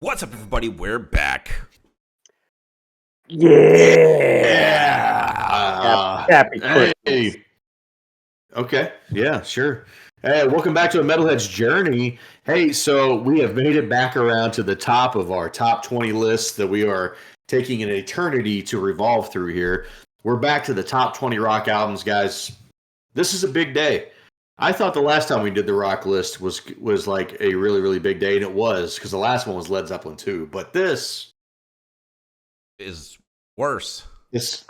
What's up, everybody? We're back. Yeah. Happy Christmas. Hey. Okay. Yeah, sure. Hey, welcome back to a Metalhead's Journey. Hey, so we have made it back around to the top of our top 20 list that we are taking an eternity to revolve through here. We're back to the top 20 rock albums, guys. This is a big day. I thought the last time we did the rock list was like a really, really big day, and it was, because the last one was Led Zeppelin 2. But this is worse. It's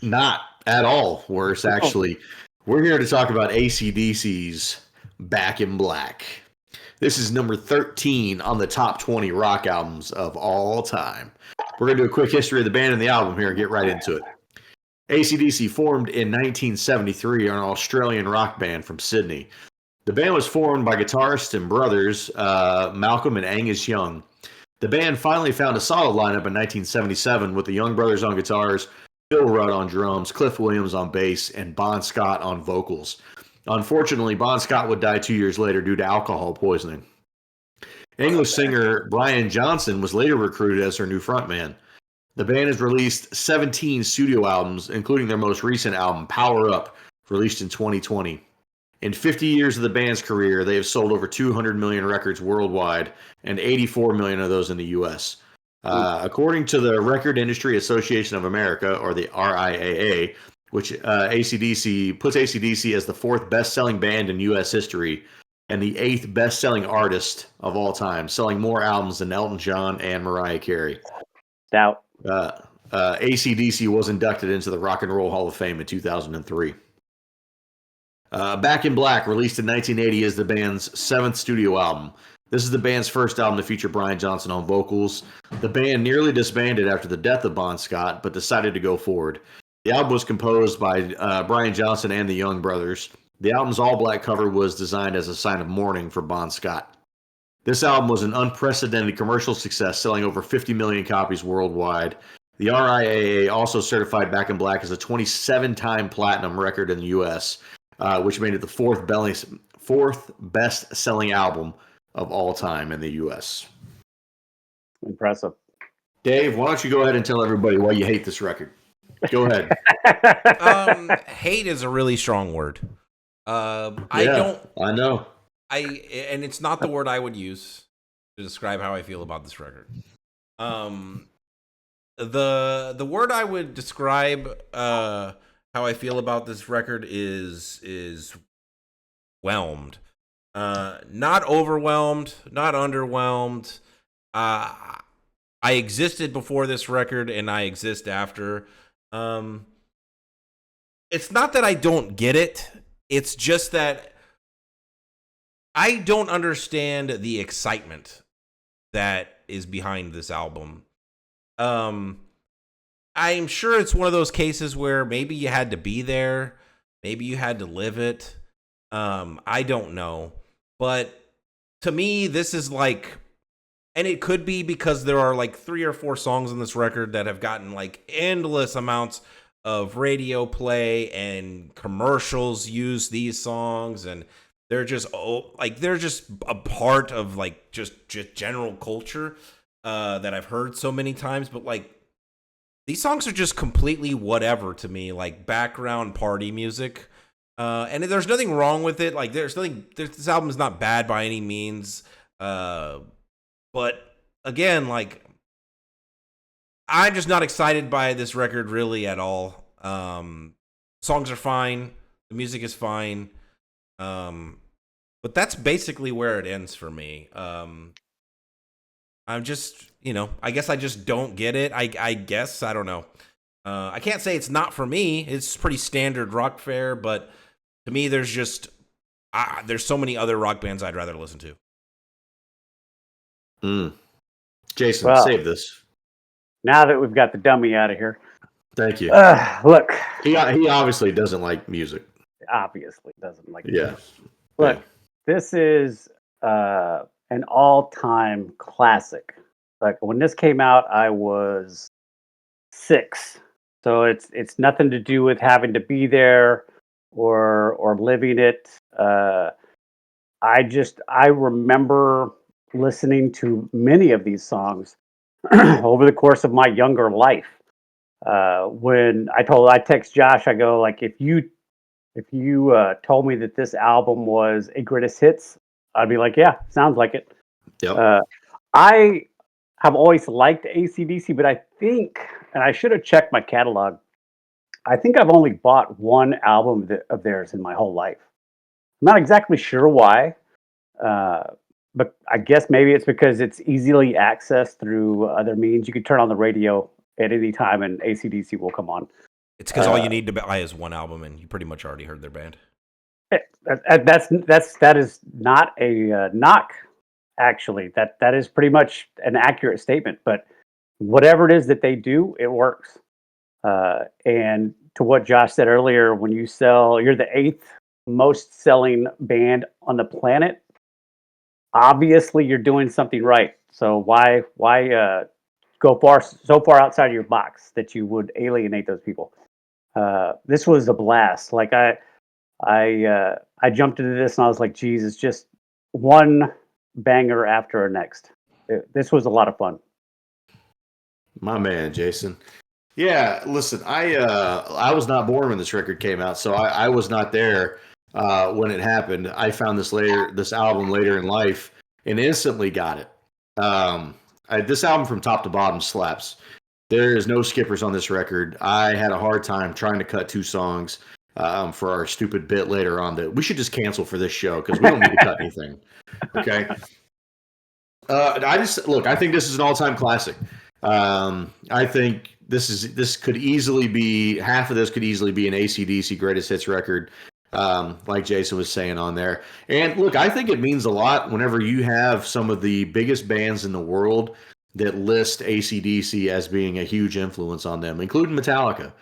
not at all worse, actually. We're here to talk about AC/DC's Back in Black. This is number 13 on the top 20 rock albums of all time. We're going to do a quick history of the band and the album here and get right into it. AC/DC formed in 1973, an Australian rock band from Sydney. The band was formed by guitarists and brothers Malcolm and Angus Young. The band finally found a solid lineup in 1977 with the Young brothers on guitars, Phil Rudd on drums, Cliff Williams on bass, and Bon Scott on vocals. Unfortunately, Bon Scott would die 2 years later due to alcohol poisoning. English singer Brian Johnson was later recruited as their new frontman. The band has released 17 studio albums, including their most recent album, Power Up, released in 2020. In 50 years of the band's career, they have sold over 200 million records worldwide, and 84 million of those in the U.S. According to the Record Industry Association of America, or the RIAA, which AC/DC puts AC/DC as the fourth best-selling band in U.S. history and the eighth best-selling artist of all time, selling more albums than Elton John and Mariah Carey. Doubt. AC/DC was inducted into the Rock and Roll Hall of Fame in 2003. Back in Black, released in 1980, is the band's seventh studio album. This is the band's first album to feature Brian Johnson on vocals. The band nearly disbanded after the death of Bon Scott, but decided to go forward. The album was composed by Brian Johnson and the Young brothers. The album's all-black cover was designed as a sign of mourning for Bon Scott. This album was an unprecedented commercial success, selling over 50 million copies worldwide. The RIAA also certified Back in Black as a 27-time platinum record in the U.S., which made it the fourth best-selling album of all time in the U.S. Impressive. Dave, why don't you go ahead and tell everybody why you hate this record? Go ahead. Hate is a really strong word. I know. And it's not the word I would use to describe how I feel about this record. The word I would describe how I feel about this record is whelmed. Not overwhelmed, not underwhelmed. I existed before this record and I exist after. It's not that I don't get it. It's just that I don't understand the excitement that is behind this album. I'm sure it's one of those cases where maybe you had to be there, maybe you had to live it. I don't know. But to me, this is like, and it could be because there are like 3 or 4 songs on this record that have gotten like endless amounts of radio play and commercials use these songs, and they're just a part of like just general culture that I've heard so many times. But like, these songs are just completely whatever to me, like background party music. And there's nothing wrong with it. Like, this album is not bad by any means. But again, like, I'm just not excited by this record really at all. Songs are fine. The music is fine. But that's basically where it ends for me. I'm just, I guess I just don't get it. I guess, I don't know. I can't say it's not for me. It's pretty standard rock fare, but to me, there's just, there's so many other rock bands I'd rather listen to. Jason, save this. Now that we've got the dummy out of here. Thank you. Look. He obviously doesn't like music. Obviously doesn't like music. Look, this is an all-time classic. Like, when this came out, I was 6. So it's nothing to do with having to be there or living it. I remember listening to many of these songs over the course of my younger life. When I text Josh, I go like, if you told me that this album was a greatest hits, I'd be like, yeah, sounds like it. Yep. I have always liked ACDC, but I think, and I should have checked my catalog, I think I've only bought one album of theirs in my whole life. I'm not exactly sure why, but I guess maybe it's because it's easily accessed through other means. You can turn on the radio at any time and ACDC will come on. It's because all you need to buy is one album, and you pretty much already heard their band. That is not a knock. Actually, that is pretty much an accurate statement. But whatever it is that they do, it works. And to what Josh said earlier, when you're the 8th most selling band on the planet. Obviously, you're doing something right. So why go so far outside of your box that you would alienate those people? This was a blast. Like I jumped into this and I was like, geez, it's just one banger after our next. This was a lot of fun. My man, Jason. Yeah, listen, I was not born when this record came out, so I was not there when it happened. I found this album later in life, and instantly got it. This album from top to bottom slaps. There is no skippers on this record. I had a hard time trying to cut 2 songs for our stupid bit later on that we should just cancel for this show because we don't need to cut anything. Okay. I think this is an all-time classic. I think this could easily be half of this could easily be an AC/DC greatest hits record, like Jason was saying on there. And look, I think it means a lot whenever you have some of the biggest bands in the world that list AC/DC as being a huge influence on them, including Metallica,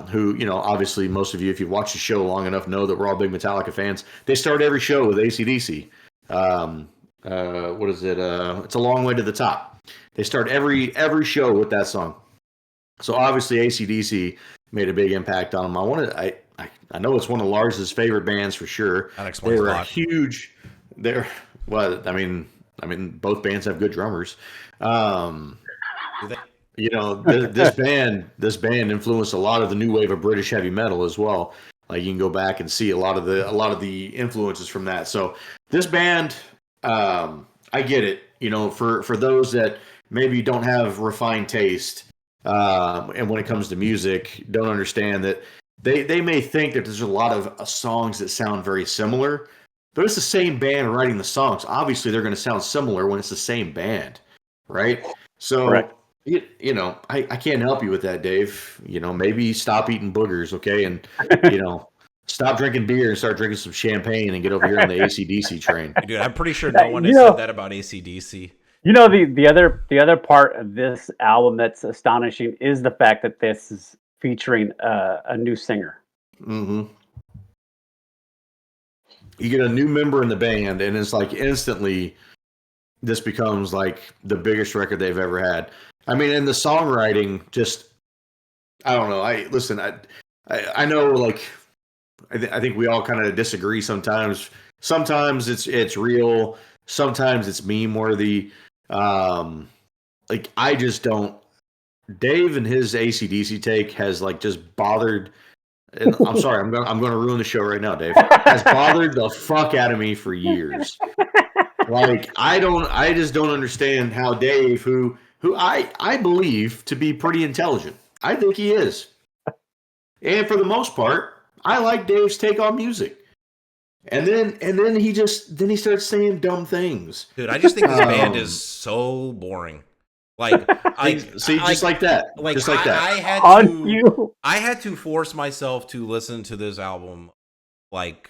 who, obviously most of you, if you've watched the show long enough, know that we're all big Metallica fans. They start every show with AC/DC. What is it? It's A Long Way to the Top. They start every show with that song. So obviously AC/DC made a big impact on them. I know it's one of the largest favorite bands for sure. That explains a lot. Huge. I mean, both bands have good drummers. This band influenced a lot of the new wave of British heavy metal as well. Like you can go back and see a lot of the influences from that. So this band, I get it. For those that maybe don't have refined taste, and when it comes to music, don't understand that they may think that there's a lot of songs that sound very similar, but it's the same band writing the songs. Obviously, they're going to sound similar when it's the same band, right? So, Correct. I can't help you with that, Dave. Maybe stop eating boogers, okay? And, stop drinking beer and start drinking some champagne and get over here on the AC/DC train. Dude, I'm pretty sure no one has said that about AC/DC. The other part of this album that's astonishing is the fact that this is featuring a new singer. Mm-hmm. You get a new member in the band, and it's like instantly this becomes like the biggest record they've ever had. I mean, and the songwriting just, I don't know. I know, like, I think we all kind of disagree sometimes. Sometimes it's real. Sometimes it's meme worthy. I just don't. Dave and his AC/DC take has like just bothered. And I'm sorry, I'm going to ruin the show right now, Dave. Has bothered the fuck out of me for years. Like I just don't understand how Dave, who I believe to be pretty intelligent, I think he is, and for the most part, I like Dave's take on music. And then he starts saying dumb things. Dude, I just think this band is so boring. Like, just like that. I had to force myself to listen to this album, like,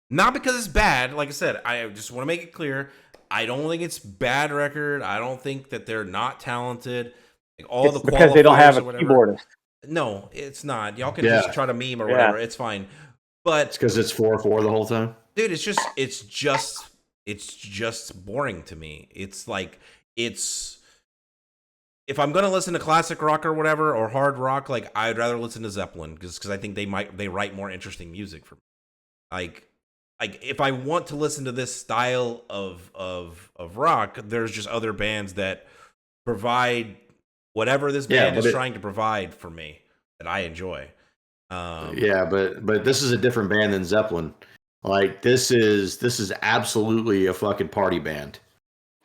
not because it's bad. Like I said, I just want to make it clear. I don't think it's bad record. I don't think that they're not talented. Like, it's because they don't have a keyboardist. No, it's not. Y'all can just try to meme or whatever. It's fine. But it's because it's 4/4 the whole time. Dude, it's just boring to me. It's like if I'm gonna listen to classic rock or whatever or hard rock, like I'd rather listen to Zeppelin because I think they write more interesting music for me. Like like if I want to listen to this style of rock, there's just other bands that provide whatever this band is trying to provide for me that I enjoy. Yeah, but this is a different band than Zeppelin. Like this is absolutely a fucking party band.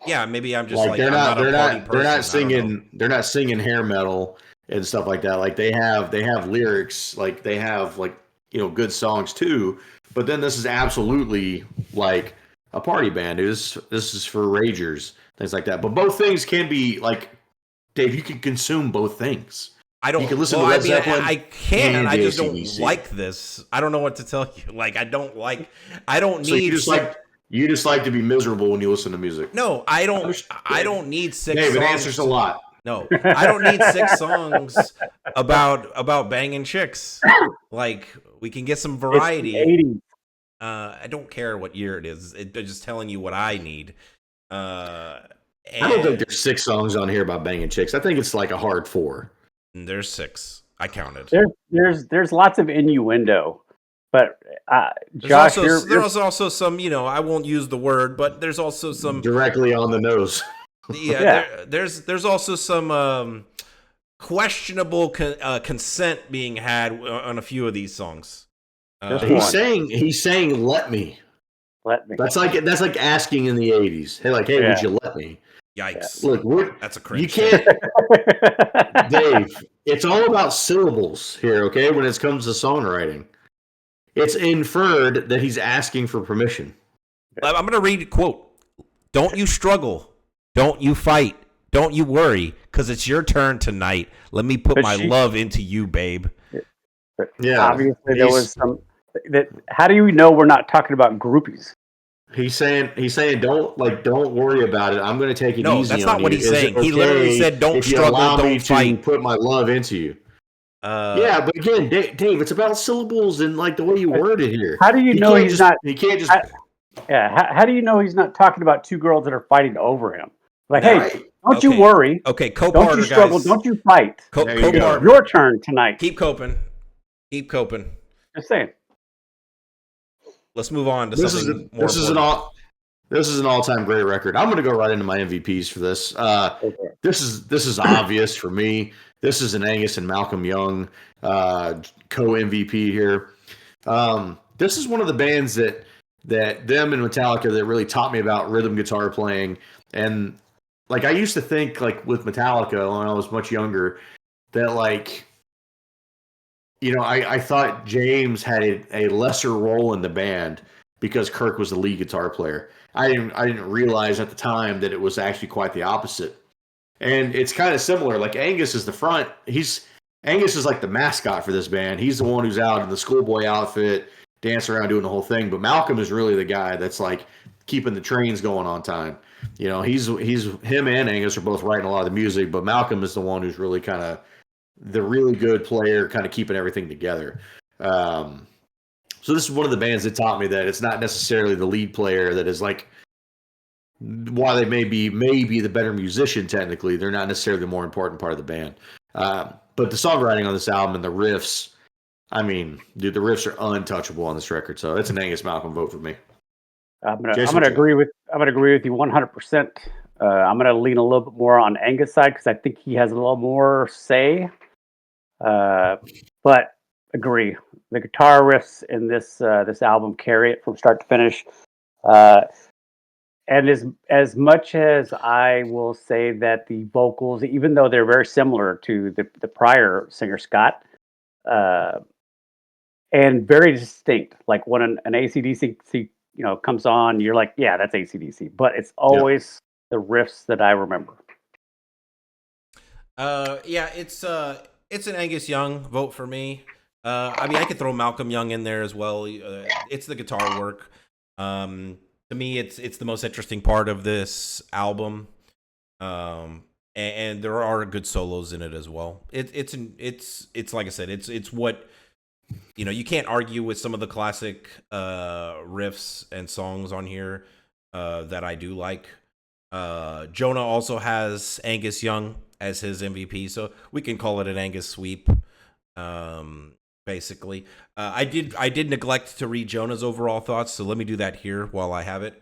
Yeah, maybe I'm just like they're I'm not a party person. they're not singing hair metal and stuff like that. Like they have lyrics, like they have like, you know, good songs too. But then this is absolutely like a party band. This is for ragers, things like that. But both things can be like, Dave, you can consume both things. I don't. You can listen to Led Zeppelin. I can. I just AC/DC. don't like this. I don't know what to tell you. Like I don't like. I don't So need. you just like to be miserable when you listen to music. No, I don't. I don't need 6 Dave, songs. it answers a lot. No, I don't need 6 songs about banging chicks. Like we can get some variety. It's the 80s. I don't care what year it is. They're just telling you what I need. I don't think there's 6 songs on here about banging chicks. I think it's like a hard 4. There's 6. I counted. There's lots of innuendo, but Josh, there's there's also some, you know, I won't use the word, but there's also some directly on the nose. Yeah. There's also some questionable consent being had on a few of these songs. He's saying, "Let me." That's like asking in the '80s. Hey, would you let me? Yikes! Look, that's a cringe. You can't, Dave. It's all about syllables here, okay? When it comes to songwriting, it's inferred that he's asking for permission. I'm going to read a quote. Don't you struggle. Don't you fight. Don't you worry, because it's your turn tonight. Let me put my love into you, babe. Yeah. Obviously, there was some. How do you know we're not talking about groupies? He's saying don't worry about it. I'm going to take it easy on you. No, that's not what he's saying. He literally said, "Don't struggle, don't fight. Put my love into you." Yeah, but again, Dave, it's about syllables and like the way you word it here. How do you know he's not? He can't just. How do you know he's not talking about 2 girls that are fighting over him? Like, hey, don't you worry. Okay, don't you struggle. Guys. Don't you fight. Your turn tonight. Keep coping. Just saying. Let's move on to something more. This is an all-time great record. I'm going to go right into my MVPs for this. This is obvious for me. This is an Angus and Malcolm Young co-MVP here. This is one of the bands that them and Metallica that really taught me about rhythm guitar playing. And like I used to think like with Metallica when I was much younger that like, you know, I thought James had a lesser role in the band because Kirk was the lead guitar player. I didn't realize at the time that it was actually quite the opposite. And it's kind of similar. Like Angus is the front. Angus is like the mascot for this band. He's the one who's out in the schoolboy outfit, dancing around doing the whole thing. But Malcolm is really the guy that's like keeping the trains going on time. You know, he's him and Angus are both writing a lot of the music, but Malcolm is the one who's really kind of the really good player, kind of keeping everything together. So this is one of the bands that taught me that it's not necessarily the lead player that is like, while they may be the better musician technically, they're not necessarily the more important part of the band. But the songwriting on this album and the riffs, I mean, dude, the riffs are untouchable on this record. So it's an Angus Malcolm vote for me. I'm gonna agree with you 100%. I'm gonna lean a little bit more on Angus' side because I think he has a little more say. But agree, the guitar riffs in this album carry it from start to finish. And as much as I will say that the vocals, even though they're very similar to the prior singer Scott, and very distinct, like when an AC/DC comes on, you're like, yeah, that's AC/DC, but it's always the riffs that I remember. Yeah, it's an Angus Young vote for me. I mean, I could throw Malcolm Young in there as well. It's the guitar work. To me, it's the most interesting part of this album, and there are good solos in it as well. It's like I said, it's what, you know, you can't argue with some of the classic riffs and songs on here that I do like. Jonah also has Angus Young as his MVP, so we can call it an Angus sweep. basically. I did neglect to read Jonah's overall thoughts, so let me do that here while I have it.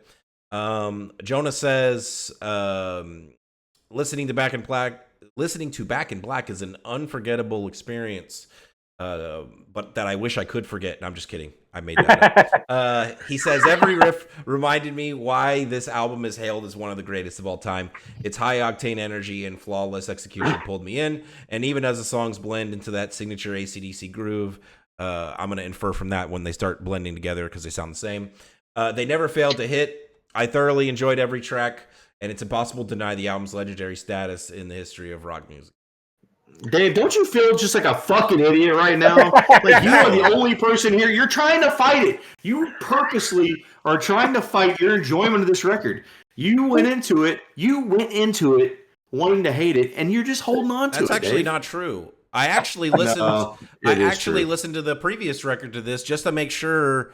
Jonah says, listening to Back in Black is an unforgettable experience, but that I wish I could forget. No, I'm just kidding. I made that up. He says, every riff reminded me why this album is hailed as one of the greatest of all time. Its high-octane energy and flawless execution pulled me in, and even as the songs blend into that signature AC/DC groove, I'm going to infer from that when they start blending together because they sound the same. They never failed to hit. I thoroughly enjoyed every track, and it's impossible to deny the album's legendary status in the history of rock music. Dave, don't you feel just like a fucking idiot right now? Like, you are the only person here. You're trying to fight it. You purposely are trying to fight your enjoyment of this record. You went into it wanting to hate it, and you're just holding on to it. That's actually Dave. not true. I actually listened. Listened to the previous record to this just to make sure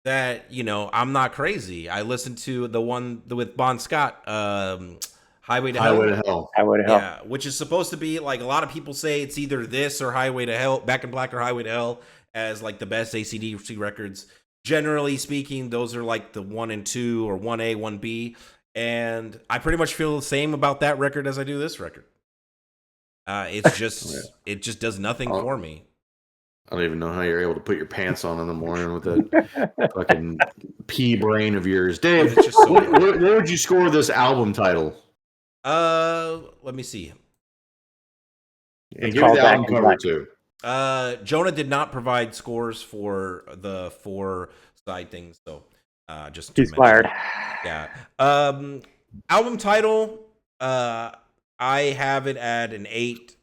that I'm not crazy. I listened to the one with Bon Scott, Highway to Hell. Yeah, which is supposed to be like a lot of people say it's either this or Highway to Hell, Back in Black or Highway to Hell as like the best AC/DC records. Generally speaking, those are like the 1 and 2 or 1A, 1B, and I pretty much feel the same about that record as I do this record. It's just it just does nothing for me. I don't even know how you're able to put your pants on in the morning with that fucking pea brain of yours. Dave, what would you score this album title? Let me see. And give me the album cover too. Jonah did not provide scores for the 4 side things, so just he's fired. Yeah. Album title, I have it at an 8.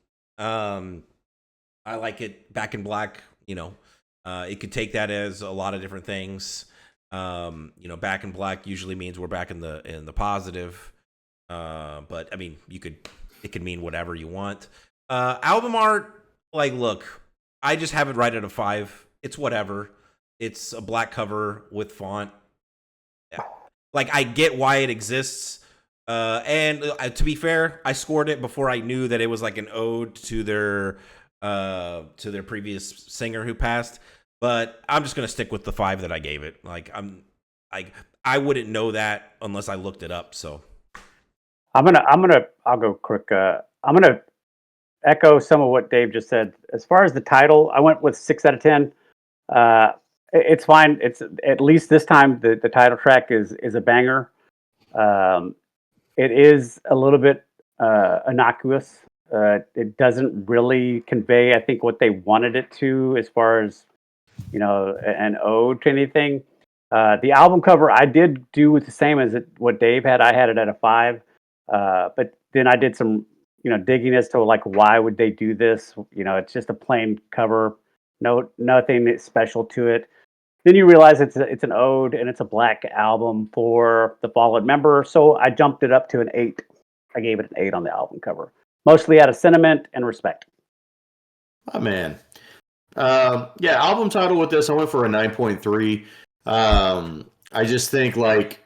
I like it. Back in Black, it could take that as a lot of different things. Back in Black usually means we're back in the positive. But I mean, it could mean whatever you want. Album art, like, look, I just have it right at a 5. It's whatever. It's a black cover with font. Yeah. Like, I get why it exists. And to be fair, I scored it before I knew that it was like an ode to their previous singer who passed. But I'm just gonna stick with the 5 that I gave it. Like, I wouldn't know that unless I looked it up. So I'll go quick. I'm gonna echo some of what Dave just said. As far as the title, I went with 6 out of 10. It's fine. It's at least this time the title track is a banger. It is a little bit innocuous. It doesn't really convey, I think, what they wanted it to, as far as an ode to anything. The album cover I did do with the same as what Dave had. I had it at a 5, but then I did some digging as to like why would they do this. It's just a plain cover, nothing special to it. Then you realize it's an ode and it's a Black album for the fallen member, so I jumped it up to an 8. I gave it an 8 on the album cover, mostly out of sentiment and respect. Oh man. Album title with this, I went for a 9.3. I just think, like,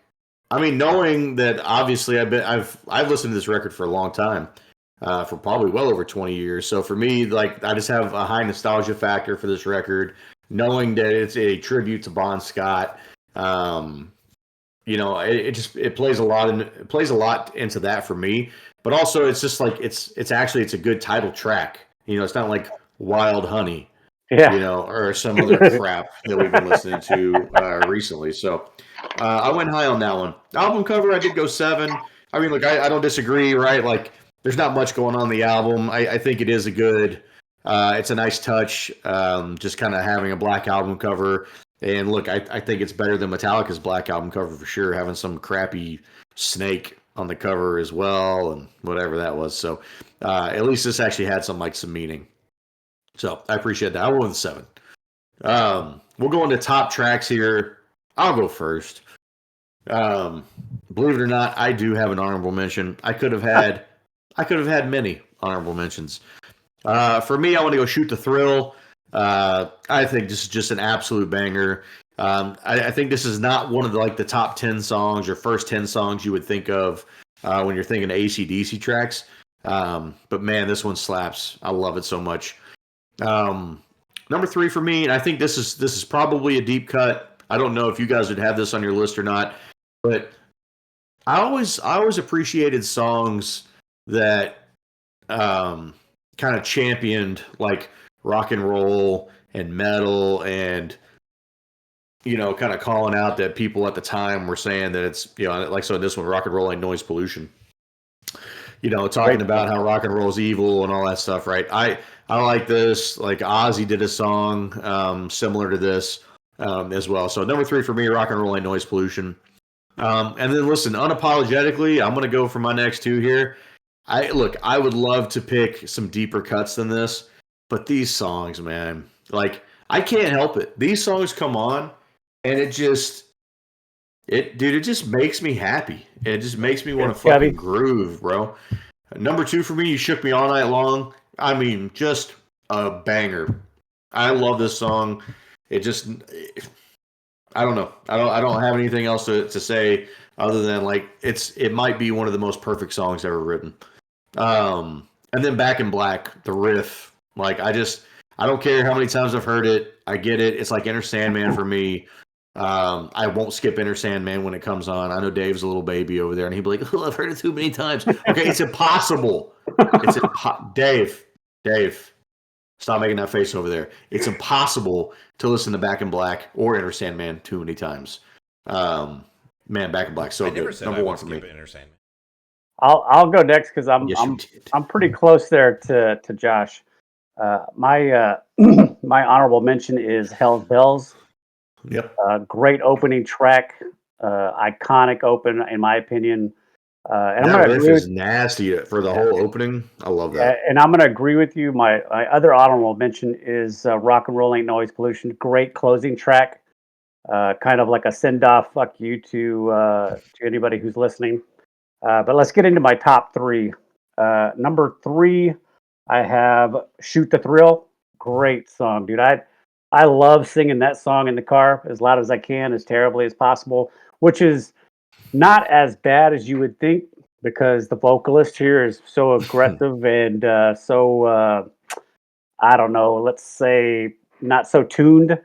I mean, knowing that obviously I've listened to this record for a long time, for probably well over 20 years. So for me, like, I just have a high nostalgia factor for this record, knowing that it's a tribute to Bon Scott. It plays a lot into that for me. But also, it's just like it's a good title track. It's not like Wild Honey. Yeah. Or some other crap that we've been listening to recently. So I went high on that one. Album cover, I did go 7. I mean, look, I don't disagree, right? Like, there's not much going on in the album. I think it is it's a nice touch, just kind of having a black album cover. And look, I think it's better than Metallica's black album cover for sure, having some crappy snake on the cover as well and whatever that was. So at least this actually had some meaning. So I appreciate that. I went with 7. We'll go into top tracks here. I'll go first. Believe it or not, I do have an honorable mention. I could have had many honorable mentions. For me, I want to go Shoot the Thrill. I think this is just an absolute banger. I think this is not one of the top 10 songs or first 10 songs you would think of when you're thinking AC/DC tracks. But man, this one slaps. I love it so much. Number 3 for me, and I think this is probably a deep cut. I don't know if you guys would have this on your list or not, but I always appreciated songs that kind of championed like rock and roll and metal and kind of calling out that people at the time were saying that it's like so in this one, rock and roll ain't noise pollution. Talking about how rock and roll is evil and all that stuff, right? I like this. Like Ozzy did a song similar to this as well. So number 3 for me, rock and roll ain't noise pollution. And then listen, unapologetically, I'm going to go for my next 2 here. I would love to pick some deeper cuts than this, but these songs, man, like I can't help it. These songs come on, and it just makes me happy. It just makes me want to fucking groove, bro. Number 2 for me, You Shook Me All Night Long. I mean, just a banger. I love this song. I don't know. I don't have anything else to say other than like it might be one of the most perfect songs ever written. And then Back in Black, the riff, like I don't care how many times I've heard it. I get it. It's like Enter Sandman for me. I won't skip Enter Sandman when it comes on. I know Dave's a little baby over there, and he'd be like, "Oh, I've heard it too many times." Okay, it's impossible. Dave, stop making that face over there. It's impossible to listen to Back in Black or Enter Sandman too many times. Man, Back in Black, so good. Number 1 for me. Enter Sandman. I'll go next because I'm pretty close there to Josh. My my honorable mention is Hell's Bells. Yep. Great opening track, iconic open in my opinion. And that riff is nasty for the whole opening. I love that. And I'm going to agree with you. My other honorable mention is Rock and Roll Ain't Noise Pollution. Great closing track. Kind of like a send-off fuck you to anybody who's listening. But let's get into my top 3. Number 3, I have Shoot the Thrill. Great song, dude. I love singing that song in the car as loud as I can, as terribly as possible, which is not as bad as you would think because the vocalist here is so aggressive and so, I don't know, let's say not so tuned.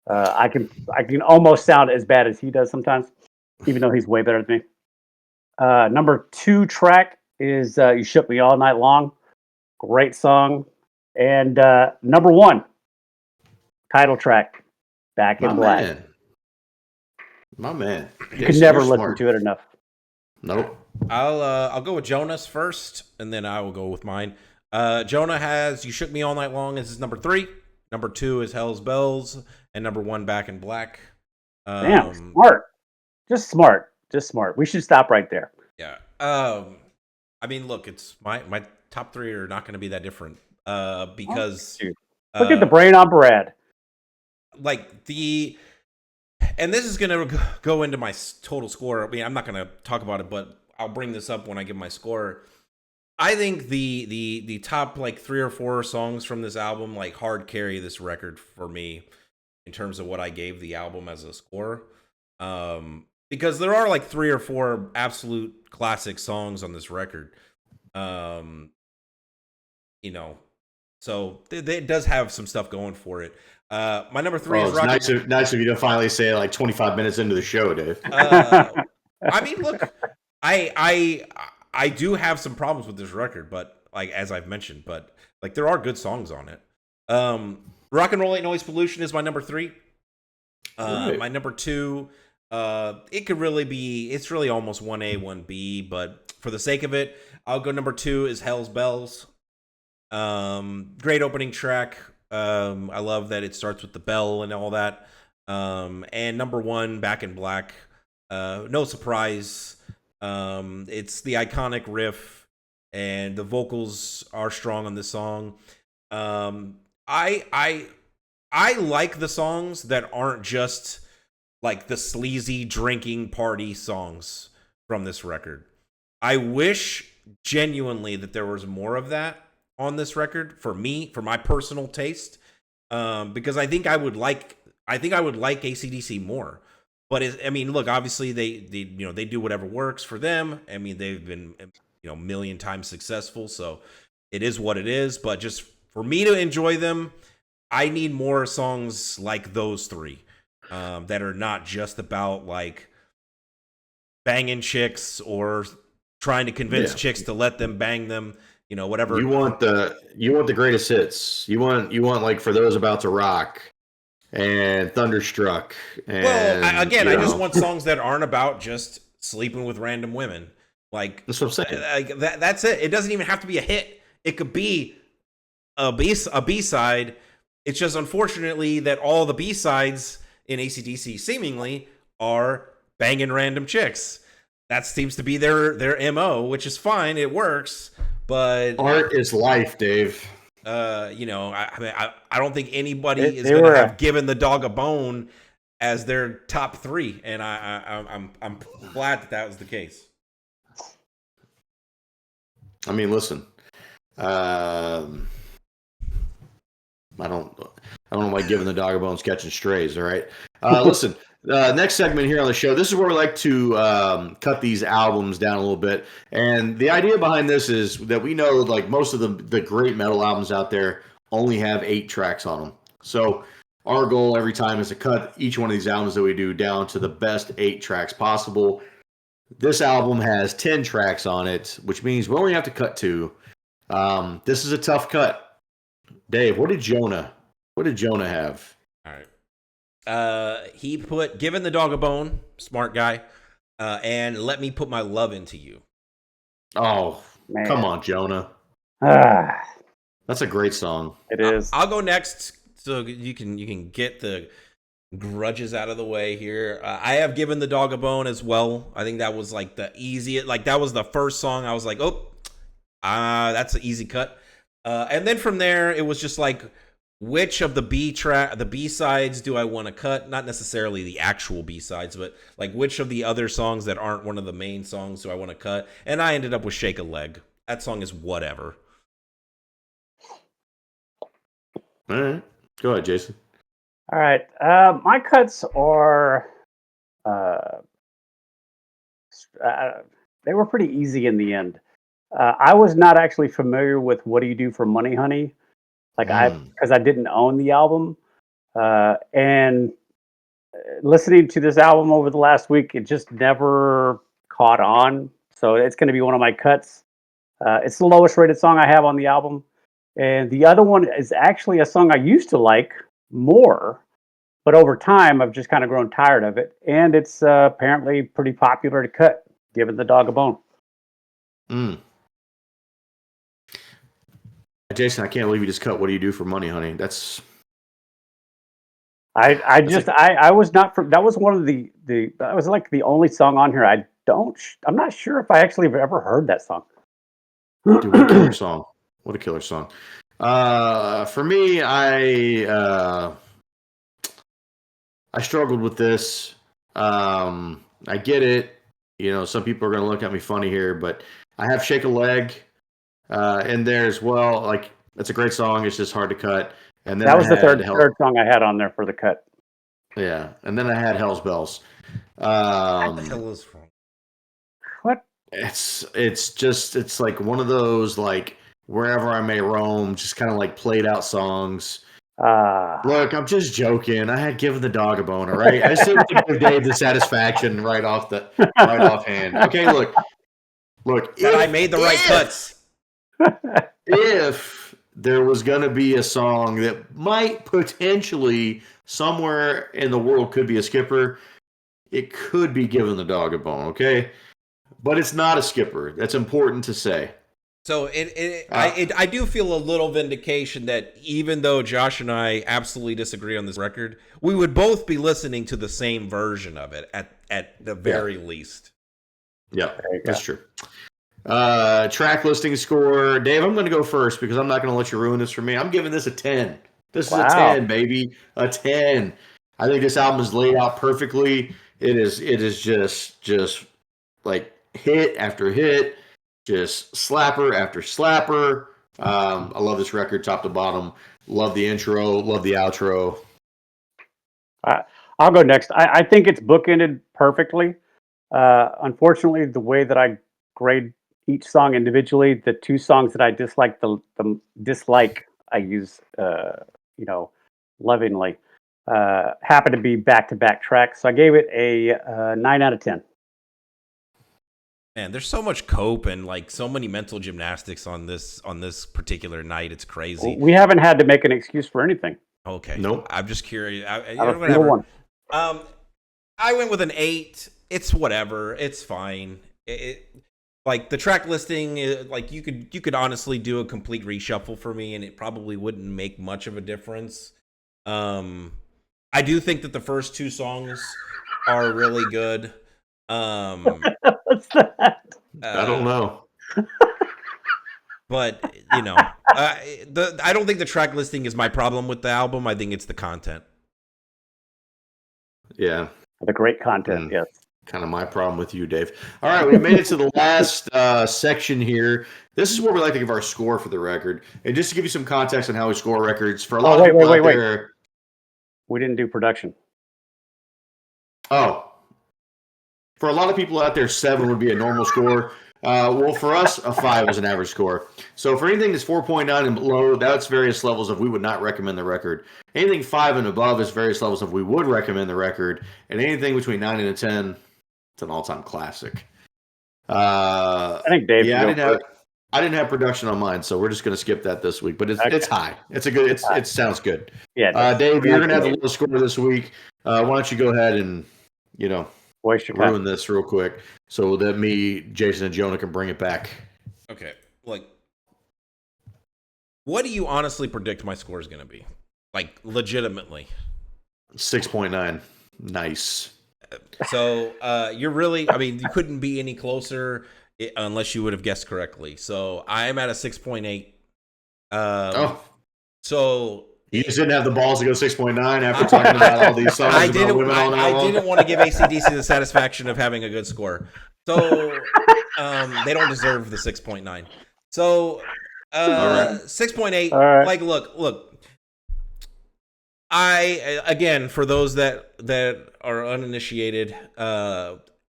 I can almost sound as bad as he does sometimes, even though he's way better than me. Number 2 track is You Shook Me All Night Long. Great song. And number 1, title track, Back in Black. My man. You can never listen to it enough. Nope. I'll go with Jonah's first, and then I will go with mine. Jonah has You Shook Me All Night Long as his number 3. Number 2 is Hell's Bells, and number 1, Back in Black. Damn, smart. Just smart. We should stop right there. Yeah. I mean, look, it's my top 3 are not going to be that different. Because look at the brain on Brad. Like and this is going to go into my total score. I mean, I'm not going to talk about it, but I'll bring this up when I give my score. I think the top like 3 or 4 songs from this album like hard carry this record for me in terms of what I gave the album as a score. Because there are like 3 or 4 absolute classic songs on this record. So it does have some stuff going for it. My number 3 is Rock. Nice of you to finally say it like 25 minutes into the show, Dave. I mean, look, I do have some problems with this record, but like as I've mentioned, but like there are good songs on it. Rock and Roll Ain't Noise Pollution is my number 3. Right. My number 2, it could really be. It's really almost 1A, 1B, but for the sake of it, I'll go number 2 is Hell's Bells. Great opening track. I love that it starts with the bell and all that. And number 1, Back in Black. No surprise. It's the iconic riff, and the vocals are strong on this song. I like the songs that aren't just like the sleazy drinking party songs from this record. I wish genuinely that there was more of that on this record for me, for my personal taste, because I think I would like AC/DC more. But I mean, look, obviously they do whatever works for them. I mean, they've been a million times successful, so it is what it is. But just for me to enjoy them, I need more songs like those three that are not just about like banging chicks or trying to convince chicks to let them bang them. You know, whatever. You want the greatest hits. You want like For Those About to Rock and Thunderstruck. And, well, I just want songs that aren't about just sleeping with random women. Like that's what I'm saying. Like that's it. It doesn't even have to be a hit. It could be a B-side. It's just unfortunately that all the B-sides in AC/DC seemingly are banging random chicks. That seems to be their MO, which is fine. It works, but art is life, Dave. You know, I don't think anybody is going to have Given the Dog a Bone as their top three, and I'm glad that was the case. I mean, listen, I don't know why Giving the Dog a Bone's catching strays. All right, listen. Next segment here on the show. This is where we like to cut these albums down a little bit, and the idea behind this is that we know like most of the great metal albums out there only have 8 tracks on them. So our goal every time is to cut each one of these albums that we do down to the best 8 tracks possible. This album has 10 tracks on it, which means we only have to cut 2. This is a tough cut. Dave, what did Jonah have? All right. He put Given the Dog a Bone, smart guy, and Let Me Put My Love Into You. Oh, man. Come on, Jonah. That's a great song. It is. I'll go next, so you can get the grudges out of the way here. I have Given the Dog a Bone as well. I think that was like the easiest. Like that was the first song. I was like, that's an easy cut. And then from there, it was just like, which of the B-sides do I want to cut? Not necessarily the actual B-sides, but like which of the other songs that aren't one of the main songs do I want to cut? And I ended up with Shake a Leg. That song is whatever. All right. Go ahead, Jason. All right. My cuts are they were pretty easy in the end. I was not actually familiar with What Do You Do for Money, Honey? Because I didn't own the album, and listening to this album over the last week, it just never caught on. So it's going to be one of my cuts. It's the lowest rated song I have on the album, and the other one is actually a song I used to like more, but over time I've just kind of grown tired of it, and it's apparently pretty popular to cut. Giving the Dog a Bone. Jason, I can't believe you just cut What Do You Do for Money, Honey? That's. I was not for that was one of the that was like the only song on here. I'm not sure if I actually have ever heard that song. Dude, what a killer song! What a killer song! For me, I struggled with this. I get it. You know, some people are going to look at me funny here, but I have Shake a Leg in there as well. Like, it's a great song. It's just hard to cut. And then that was the third song I had on there for the cut. Yeah, and then I had Hell's Bells. What the hell is wrong? What? It's like one of those like Wherever I May Roam, just kind of like played out songs. Look, I'm just joking. I had Given the Dog a Bone, all right? I still give Dave the satisfaction right offhand. Okay, look. I made the right cuts. If there was going to be a song that might potentially somewhere in the world could be a skipper, it could be Given the Dog a Bone, okay? But it's not a skipper. That's important to say. So I do feel a little vindication that even though Josh and I absolutely disagree on this record, we would both be listening to the same version of it at the very least. Yeah, that's true. Track listing score. Dave, I'm going to go first because I'm not going to let you ruin this for me. I'm giving this a 10. This is a 10, baby. A 10. I think this album is laid out perfectly. It is just like hit after hit. Just slapper after slapper. I love this record top to bottom. Love the intro. Love the outro. I'll go next. I think it's bookended perfectly. Unfortunately, the way that I grade each song individually, the 2 songs that I dislike, I use lovingly. Happened to be back-to-back tracks, so I gave it a 9 out of 10. Man, there's so much cope and like so many mental gymnastics on this particular night. It's crazy. We haven't had to make an excuse for anything. Okay. Nope. I'm just curious. Not a single one. I went with an 8. It's whatever. It's fine. Like the track listing, like you could honestly do a complete reshuffle for me, and it probably wouldn't make much of a difference. I do think that the first 2 songs are really good. What's that? I don't know. But I don't think the track listing is my problem with the album. I think it's the content. Yeah. The great content, yes. Kind of my problem with you, Dave. All right, we made it to the last section here. This is where we like to give our score for the record. And just to give you some context on how we score records, for a lot of people out there... We didn't do production. Oh. For a lot of people out there, 7 would be a normal score. Well, for us, a 5 is an average score. So for anything that's 4.9 and below, that's various levels of we would not recommend the record. Anything 5 and above is various levels of we would recommend the record. And anything between 9 and a 10, it's an all-time classic. I think Dave. Yeah, I didn't have production on mine, so we're just going to skip that this week. But it's high. It's a good. It sounds good. Yeah. Dave, you're going to have the lowest score this week. Why don't you go ahead and ruin this real quick so that me, Jason, and Jonah can bring it back. Okay. Like, what do you honestly predict my score is going to be? Like, legitimately. 6.9. Nice. So, you're really, you couldn't be any closer unless you would have guessed correctly. So, I'm at a 6.8. So... You just didn't have the balls to go 6.9 after talking about all these songs about women all night long? I didn't want to give AC/DC the satisfaction of having a good score. So, they don't deserve the 6.9. So, 6.8. Right. Like, look. Again, for those that are uninitiated,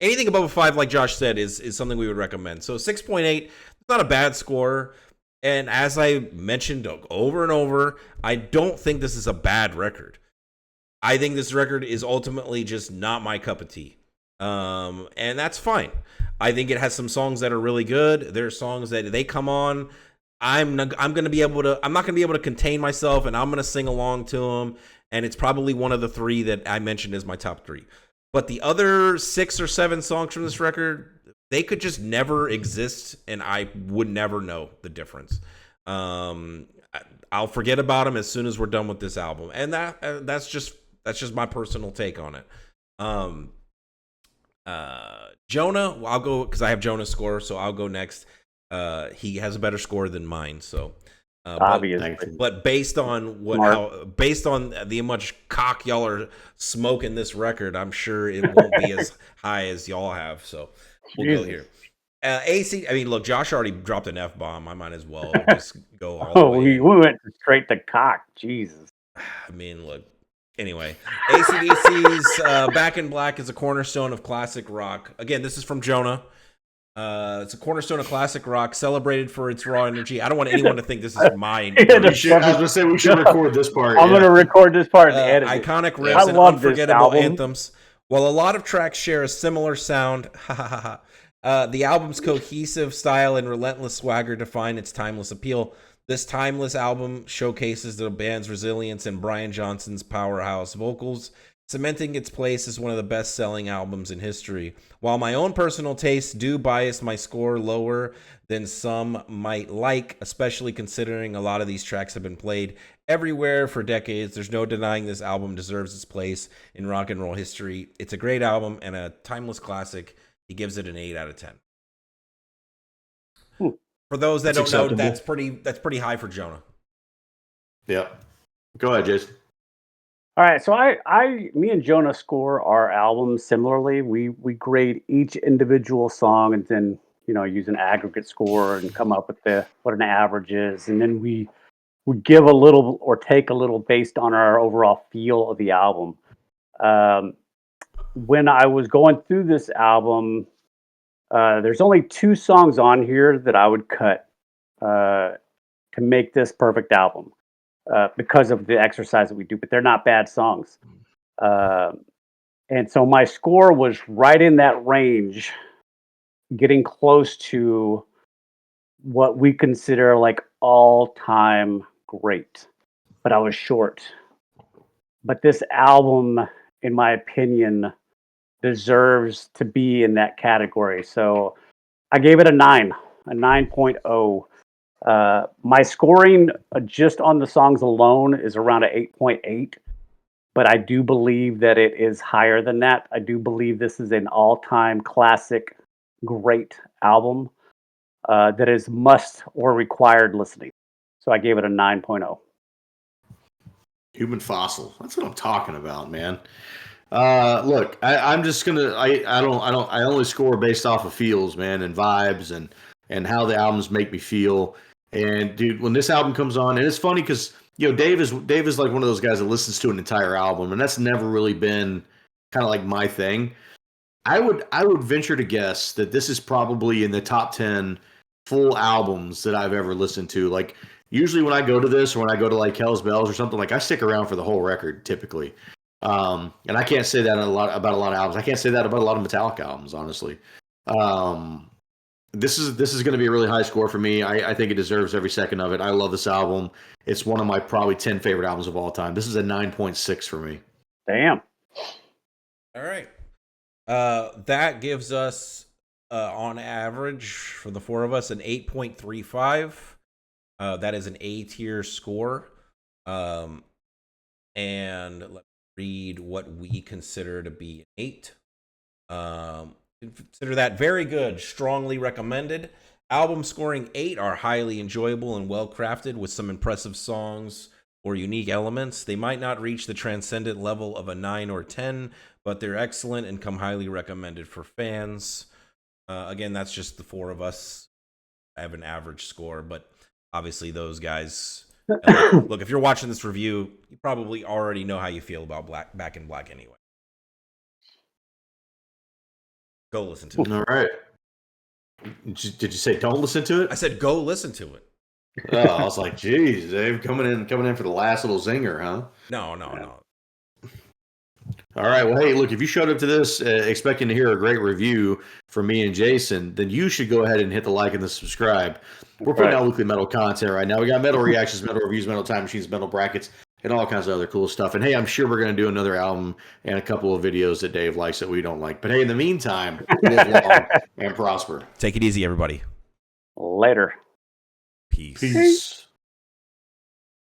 anything above a 5, like Josh said, is something we would recommend. So 6.8, it's not a bad score. And as I mentioned over and over, I don't think this is a bad record. I think this record is ultimately just not my cup of tea. And that's fine. I think it has some songs that are really good. There are songs that they come on, I'm not going to be able to contain myself, and I'm going to sing along to them. And it's probably one of the 3 that I mentioned as my top 3. But the other 6 or 7 songs from this record, they could just never exist, and I would never know the difference. I'll forget about them as soon as we're done with this album, and that's just my personal take on it. Jonah, I'll go because I have Jonah's score, so I'll go next. He has a better score than mine, so. Obviously. But based on the much cock y'all are smoking this record, I'm sure it won't be as high as y'all have. So we'll go here. Look, Josh already dropped an F-bomb. I might as well just go all the way. We went straight to cock. Jesus. Look. Anyway, AC/DC's Back in Black is a cornerstone of classic rock. Again, this is from Jonah. It's a cornerstone of classic rock, celebrated for its raw energy. I don't want anyone to think this is mine. I was going to say we should record this part. I'm going to record this part and edit it. Iconic riffs and unforgettable anthems. While a lot of tracks share a similar sound, the album's cohesive style and relentless swagger define its timeless appeal. This timeless album showcases the band's resilience and Brian Johnson's powerhouse vocals, cementing its place as one of the best-selling albums in history. While my own personal tastes do bias my score lower than some might like, especially considering a lot of these tracks have been played everywhere for decades, there's no denying this album deserves its place in rock and roll history. It's a great album and a timeless classic. He gives it an 8 out of 10. For those that don't know, that's pretty high for Jonah. Yeah. Go ahead, Jason. All right, so me and Jonah score our albums similarly. We grade each individual song and then use an aggregate score and come up with what an average is, and then we give a little or take a little based on our overall feel of the album. When I was going through this album, there's only 2 songs on here that I would cut to make this perfect album. because of the exercise that we do, but they're not bad songs. And so my score was right in that range, getting close to what we consider like all-time great, but I was short. But this album, in my opinion, deserves to be in that category. So I gave it a 9.0. My scoring just on the songs alone is around an 8.8, but I do believe that it is higher than that. I do believe this is an all-time classic, great album that is must or required listening. So I gave it a 9.0. Human Fossil. That's what I'm talking about, man. Look, I'm just gonna. I only score based off of feels, man, and vibes, and how the albums make me feel. And dude, when this album comes on, and it's funny because Dave is like one of those guys that listens to an entire album, and that's never really been kind of like my thing. I would venture to guess that this is probably in the top 10 full albums that I've ever listened to. Like usually when I go to this, or when I go to like Hell's Bells or something, like I stick around for the whole record typically. And I can't say that about a lot of albums. I can't say that about a lot of Metallica albums, honestly. This is going to be a really high score for me. I think it deserves every second of it. I love this album. It's one of my probably 10 favorite albums of all time. This is a 9.6 for me. Damn. All right. That gives us, on average, for the four of us, an 8.35. That is an A tier score. And let me read what we consider to be an 8. Consider that very good, strongly recommended. Album scoring 8 are highly enjoyable and well crafted with some impressive songs or unique elements. They might not reach the transcendent level of a 9 or 10, but they're excellent and come highly recommended for fans. Again, that's just the four of us. I have an average score, but obviously those guys. Look, if you're watching this review, you probably already know how you feel about Back in Black anyway. Go listen to it. All right. Did you say don't listen to it? I said go listen to it. Oh, I was like, geez, Dave, coming in for the last little zinger, huh? No. All right. Well, hey, look, if you showed up to this expecting to hear a great review from me and Jason, then you should go ahead and hit the like and the subscribe. We're putting out weekly metal content right now. We got metal reactions, metal reviews, metal time machines, metal brackets, and all kinds of other cool stuff. And hey, I'm sure we're going to do another album and a couple of videos that Dave likes that we don't like. But hey, in the meantime, live long and prosper. Take it easy, everybody. Later. Peace. Peace.